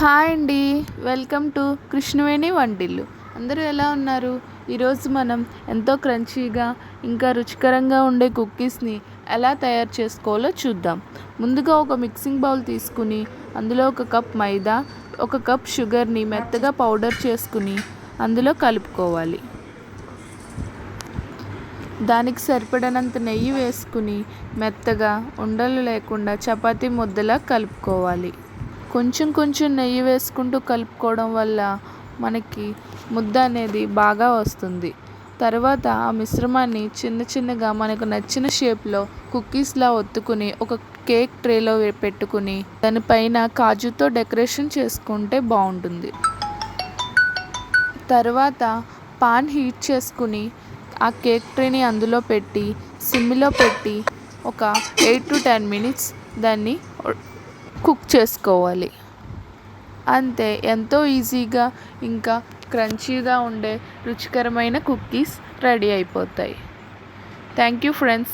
Hi అండి. Welcome to Krishnaveni వంటిల్లు. అందరూ ఎలా ఉన్నారు? ఈరోజు మనం ఎంతో క్రంచీగా ఇంకా రుచికరంగా ఉండే కుక్కీస్ని ఎలా తయారు చేసుకోవాలో చూద్దాం. ముందుగా ఒక మిక్సింగ్ బౌల్ తీసుకుని అందులో ఒక కప్ మైదా, ఒక కప్ షుగర్ని మెత్తగా పౌడర్ చేసుకుని అందులో కలుపుకోవాలి. దానికి సరిపడినంత నెయ్యి వేసుకుని మెత్తగా ఉండలు లేకుండా చపాతీ ముద్దలా కలుపుకోవాలి. కొంచెం కొంచెం నెయ్యి వేసుకుంటూ కలుపుకోవడం వల్ల మనకి ముద్ద అనేది బాగా వస్తుంది. తర్వాత ఆ మిశ్రమాన్ని చిన్న చిన్నగా మనకు నచ్చిన షేప్లో కుక్కీస్లా ఒత్తుకుని ఒక కేక్ ట్రేలో పెట్టుకుని దానిపైన కాజుతో డెకరేషన్ చేసుకుంటే బాగుంటుంది. తర్వాత పాన్ హీట్ చేసుకుని ఆ కేక్ ట్రేని అందులో పెట్టి సిమ్లో పెట్టి ఒక 8 to 10 minutes దాన్ని కుక్ చేసుకోవాలి. అంతే, ఎంతో ఈజీగా ఇంకా క్రంచీగా ఉండే రుచికరమైన కుక్కీస్ రెడీ అయిపోతాయి. Thank you friends.